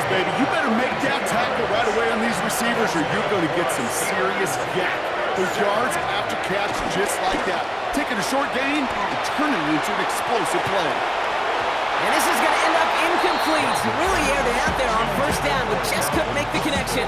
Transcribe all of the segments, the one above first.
goes, baby. You better make that tackle right away on these receivers or you're going to get some serious yak. Those yards after catch just like that. Taking a short gain and turning it into an explosive play. And this is going to end up incomplete. Really aired it out there on first down, but just couldn't make the connection.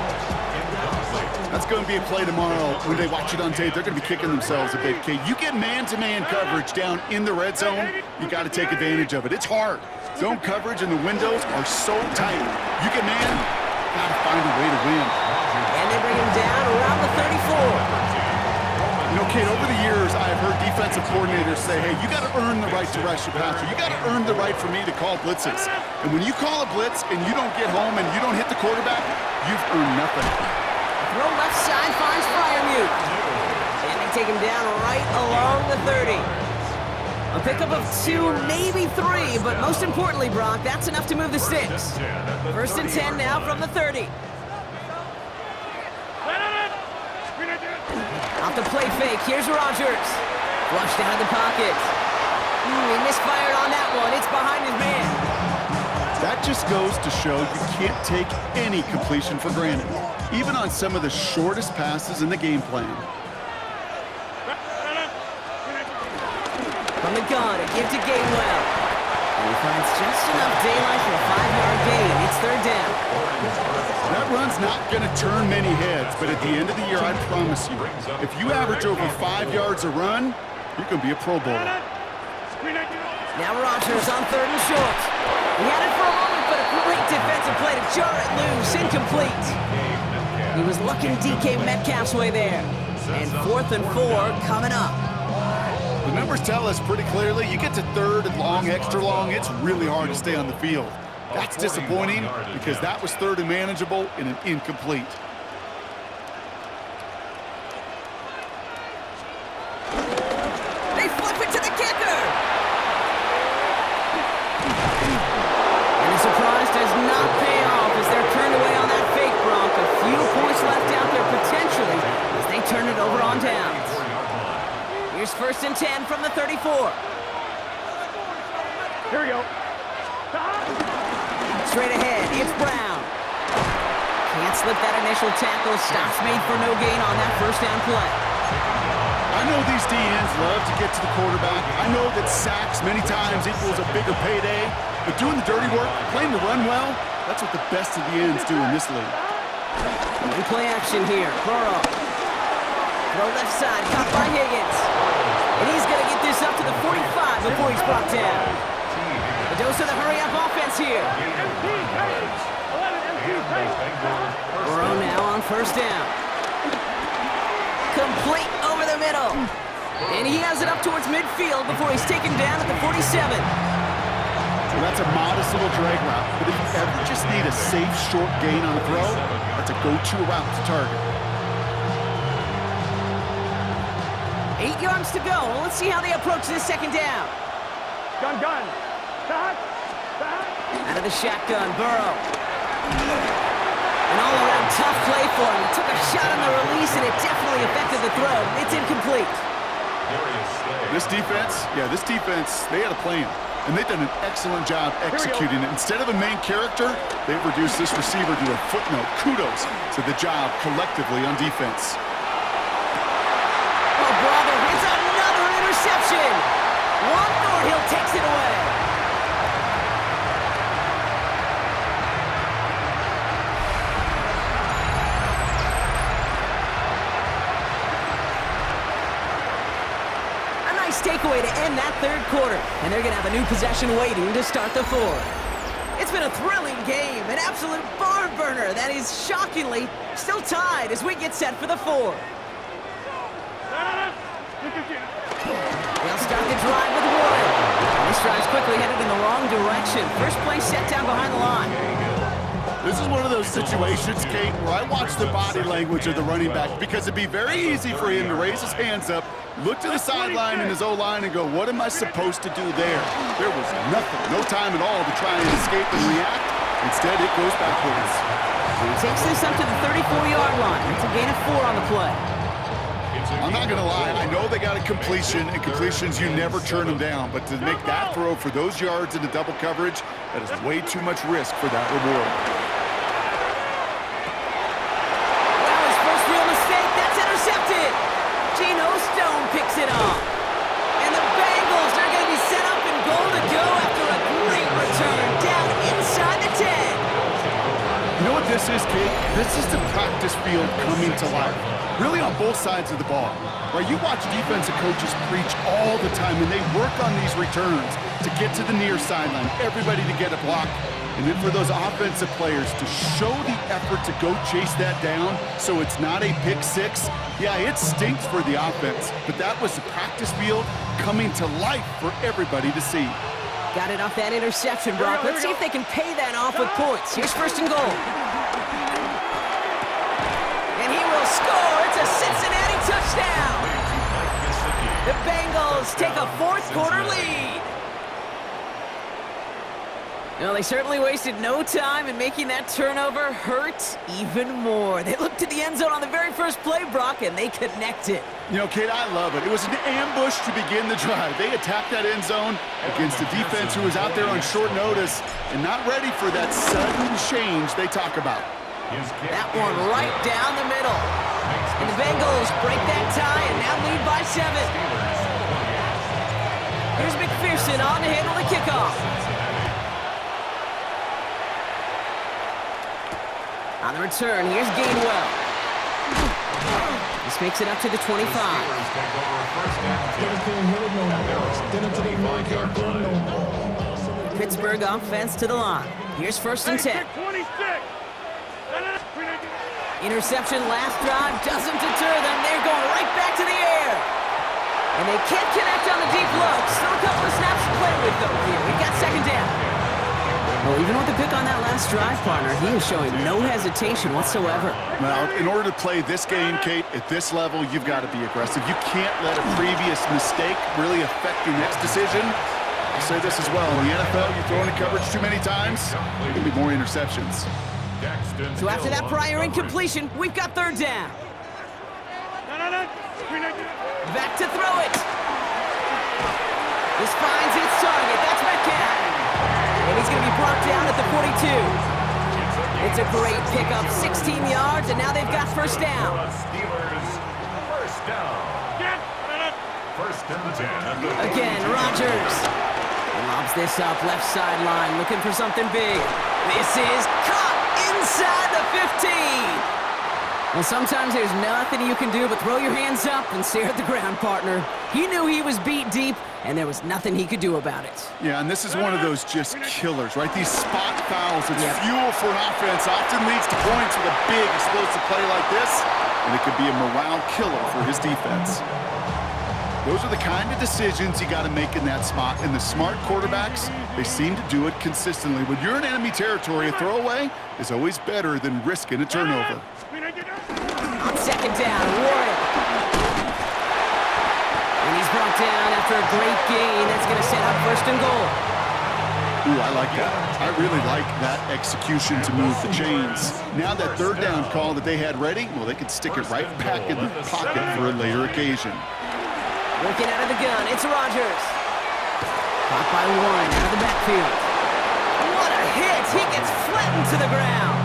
That's going to be a play tomorrow. When they watch it on tape, they're going to be kicking themselves a bit. Okay, you get man-to-man coverage down in the red zone, you got to take advantage of it. It's hard. Zone coverage and the windows are so tight. You get man, got to find a way to win. And they bring him down around the 34. You know, Kate, over the years, I've heard defensive coordinators say, hey, you got to earn the right to rush your passer. You got to earn the right for me to call blitzes. And when you call a blitz and you don't get home and you don't hit the quarterback, you've earned nothing. Throw left side finds Freiermuth. And they take him down right along the 30. A pickup of 2, maybe 3, but most importantly, Brock, that's enough to move the sticks. First and 10 now from the 30. Off the play fake, here's Rodgers. Flushed out of the pocket. He misfired on that one. It's behind his man. That just goes to show you can't take any completion for granted, even on some of the shortest passes in the game plan. From the gun, a give to Gainwell. And he finds just enough daylight for a 5-yard gain. It's third down. That run's not going to turn many heads, but at the end of the year, I promise you, if you average over 5 yards a run, you're going to be a Pro Bowler. Now Rodgers on third and short. He had it for a moment, but a great defensive play to jar it loose. Incomplete. He was looking DK Metcalf's way there. And 4th and 4 coming up. The numbers tell us pretty clearly, you get to third and long, extra long, it's really hard to stay on the field. That's disappointing because that was third and manageable in an incomplete. They flip it to the kicker. And the surprise does not pay off as they're turned away on that fake, Bronc. A few points left out there potentially as they turn it over on downs. Here's first and 10 from the 34. Here we go. Straight ahead, it's Brown. Can't slip that initial tackle. Stops made for no gain on that first down play. I know these DNs love to get to the quarterback. I know that sacks many times equals a bigger payday. But doing the dirty work, playing the run well, that's what the best of the ends do in this league. In play action here, Burrow. Throw left side, caught by Higgins. And he's going to get this up to the 45 before he's brought down. A dose of the hurry-up offense here. Burrow now on first down. Complete over the middle. And he has it up towards midfield before he's taken down at the 47. Well, that's a modest little drag route. But if you ever just need a safe, short gain on a throw, that's a go-to route to target. 8 yards to go. Let's see how they approach this second down. Gun. Back. Out of the shotgun, Burrow. An all-around tough play for him. He took a shot on the release, and it definitely affected the throw. It's incomplete. This defense, they had a plan. And they've done an excellent job executing it. Instead of a main character, they've reduced this receiver to a footnote. Kudos to the job collectively on defense. Oh, brother, it's another interception. Juan Thornhill takes it away. Takeaway to end that third quarter, and they're going to have a new possession waiting to start the fourth. It's been a thrilling game, an absolute barn burner that is shockingly still tied as we get set for the fourth. They'll start the drive with Warren. This drive's quickly headed in the wrong direction. First play set down behind the line. This is one of those situations, Kate, where I watch the body language of the running back because it'd be very easy for him to raise his hands up, look to the sideline in his O-line and go, what am I supposed to do there? There was nothing, no time at all to try and escape and react. Instead, it goes backwards. He takes this up to the 34-yard line. It's a gain of 4 on the play. I'm not going to lie. I know they got a completion, and completions, you never turn them down. But to make that throw for those yards into double coverage, that is way too much risk for that reward. this is, Kate? This is the practice field coming to life. Really on both sides of the ball. Right, you watch defensive coaches preach all the time, and they work on these returns to get to the near sideline, everybody to get a block, and then for those offensive players to show the effort to go chase that down so it's not a pick six. Yeah, it stinks for the offense, but that was the practice field coming to life for everybody to see. Got it off that interception, Brock. Let's see if they can pay that off with points. Here's first and goal. And he will score. It's a Cincinnati touchdown. The Bengals take a fourth-quarter lead. No, they certainly wasted no time in making that turnover hurt even more. They looked to the end zone on the very first play, Brock, and they connected. You know, Kate, I love it. It was an ambush to begin the drive. They attacked that end zone against a defense who was out there on short notice and not ready for that sudden change they talk about. That one right down the middle. And the Bengals break that tie and now lead by 7. Here's McPherson on to handle the kickoff. On the return, here's Gainwell. This makes it up to the 25. Pittsburgh offense to the line. Here's first and 10. Interception last drive doesn't deter them. They're going right back to the air. And they can't connect on the deep look. Still a couple of snaps to play with, though, here. We've got second down. Well, even with the pick on that last drive, partner, he is showing no hesitation whatsoever. Well, in order to play this game, Kate, at this level, you've got to be aggressive. You can't let a previous mistake really affect your next decision. I'll say this as well. In the NFL, you throw into coverage too many times, there can be more interceptions. So after that prior incompletion, we've got third down. Back to throw it. This finds its target. That's Metcalf. And he's going to be brought down at the 42. It's a great pickup, 16 yards, and now they've got first down. Again, Rodgers lobs this up left sideline, looking for something big. This is caught inside the 15. Well, sometimes there's nothing you can do but throw your hands up and stare at the ground, partner. He knew he was beat deep, and there was nothing he could do about it. Yeah, and this is one of those just killers, right? These spot fouls, it's fuel for an offense, often leads to points with a big explosive play like this, and it could be a morale killer for his defense. Those are the kind of decisions you got to make in that spot, and the smart quarterbacks, they seem to do it consistently. When you're in enemy territory, a throwaway is always better than risking a turnover. On second down, Warren. And he's brought down after a great gain. That's going to set up first and goal. Ooh, I like that. I really like that execution to move the chains. Now that third down call that they had ready, well, they could stick it right back in the pocket for a later occasion. Working out of the gun, it's Rodgers. Caught by Warren out of the backfield. What a hit! He gets flattened to the ground.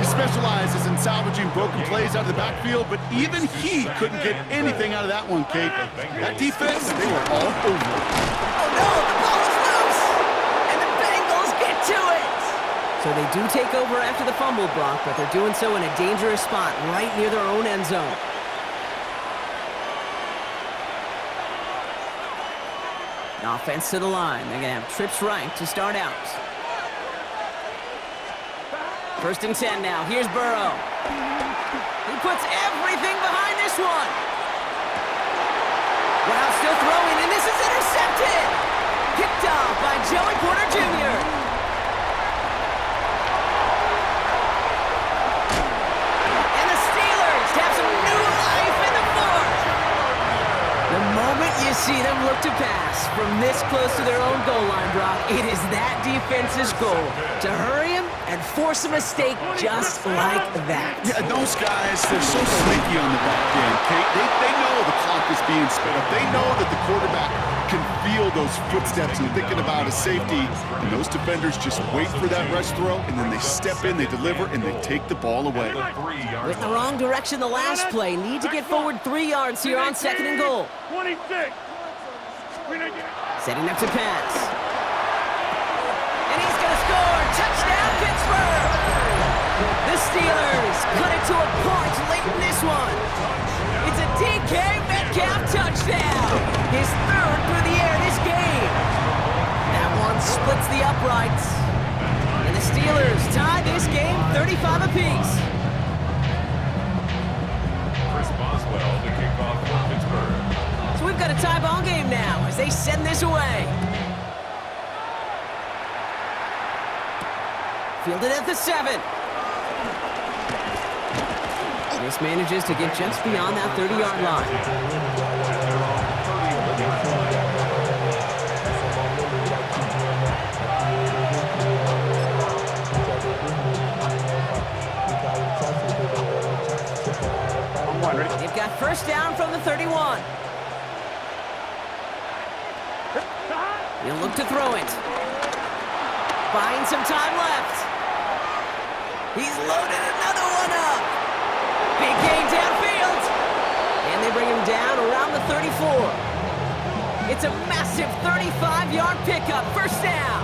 He specializes in salvaging broken plays out of the backfield, but even he couldn't get anything out of that one, Kate. That defense, they were all over it. Oh no, the ball is loose! And the Bengals get to it! So they do take over after the fumble, Brock, but they're doing so in a dangerous spot right near their own end zone. Offense to the line. They're going to have trips right to start out. First and 10 now. Here's Burrow. He puts everything behind this one. Wow, still throwing, and this is intercepted. Picked off by Joey Porter Jr. And the Steelers have some new life in the fourth. The moment you see them look to pass from this close to their own goal line, Brock, it is that defense's goal to hurry him and force a mistake just like that. Yeah, those guys, they're so sneaky on the back end, Kate. They know the clock is being sped up. They know that the quarterback can feel those footsteps and thinking about his safety. And those defenders just wait for that rush throw, and then they step in, they deliver, and they take the ball away. With the wrong direction the last play, need to get forward 3 yards here on second and goal. 26. Setting up to pass. And he's going to score. Touchdown, Pittsburgh! Steelers cut it to a point late in this one. It's a DK Metcalf touchdown. His third through the air this game. That one splits the uprights. And the Steelers tie this game 35 apiece. Chris Boswell to kick off for Pittsburgh. So we've got a tie ball game now as they send this away. Fielded at the 7. This manages to get just beyond that 30-yard line. They've got first down from the 31. He'll look to throw it. Buying some time left. He's loaded another one up. Big gain downfield. And they bring him down around the 34. It's a massive 35-yard pickup. First down.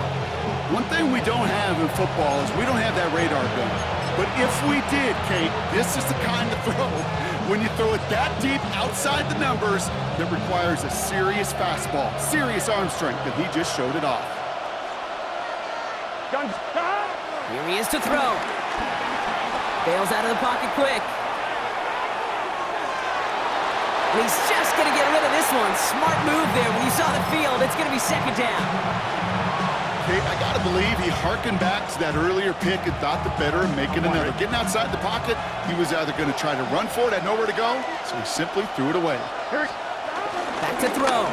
One thing we don't have in football is we don't have that radar gun. But if we did, Kate, this is the kind of throw, when you throw it that deep outside the numbers, that requires a serious fastball, serious arm strength, and he just showed it off. Here he is to throw. Bails out of the pocket quick. And he's just going to get rid of this one. Smart move there. When you saw the field, it's going to be second down. Kate, I got to believe he hearkened back to that earlier pick and thought the better of making another. Getting outside the pocket, he was either going to try to run for it, had nowhere to go, so he simply threw it away. Back to throw.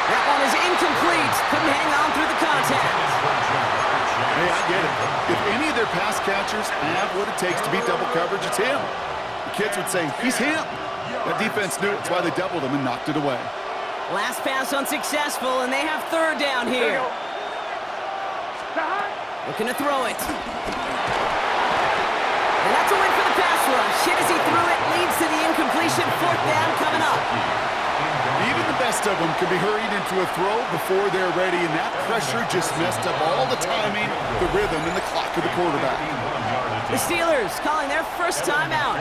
That one is incomplete. Couldn't hang on through the contact. Hey, I get it. If any of their pass catchers have what it takes to beat double coverage, it's him. The kids would say, he's him. That defense knew it. That's why they doubled him and knocked it away. Last pass unsuccessful, and they have third down here. Looking to throw it. And that's a win for the pass rush. Hit as he threw it, leads to the incompletion. Fourth down coming up. Even the best of them can be hurried into a throw before they're ready, and that pressure just messed up all the timing, the rhythm, and the clock of the quarterback. The Steelers calling their first time out.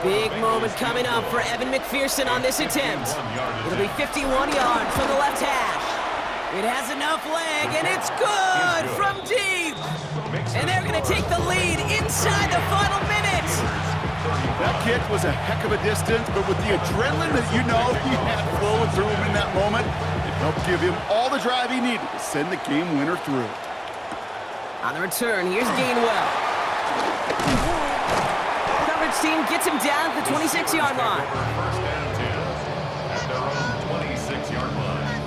Big moment coming up for Evan McPherson on this attempt. It'll be 51 yards from the left hash. It has enough leg, and it's good from deep. And they're going to take the lead inside the final minute. That kick was a heck of a distance, but with the adrenaline that you know he had flowing through him in that moment, it helped give him all the drive he needed to send the game winner through. On the return, here's Gainwell. Coverage team gets him down at the 26-yard line. First and 10 at their own 26-yard line.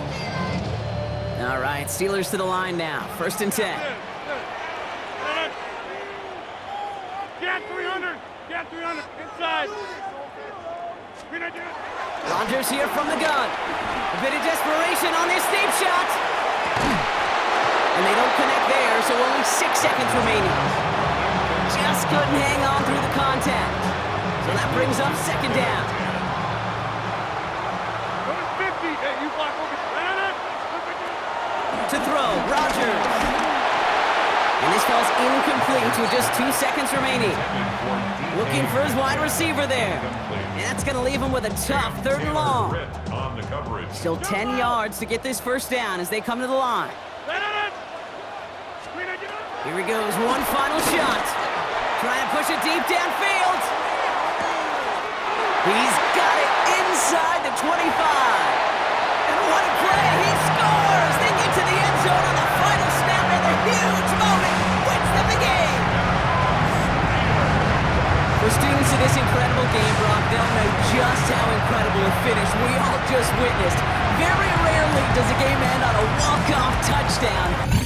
All right, Steelers to the line now. First and 10. Get 300. Get 300. Inside. Rodgers here from the gun. A bit of desperation on this deep shot. And they don't connect there, so only 6 seconds remaining. Just couldn't hang on through the contact. So that brings up second down. 50. Hey, you block over. To throw, Rodgers. And this falls incomplete with just 2 seconds remaining. Looking for his wide receiver there. And that's going to leave him with a tough third and long. Still 10 yards to get this first down as they come to the line. Here he goes, one final shot. Trying to push it deep downfield. He's got it inside the 25. And what a play, he scores! They get to the end zone on the final snap, and a huge moment wins them the game. For students of this incredible game, Brock, they'll know just how incredible a finish we all just witnessed. Very rarely does a game end on a walk-off touchdown.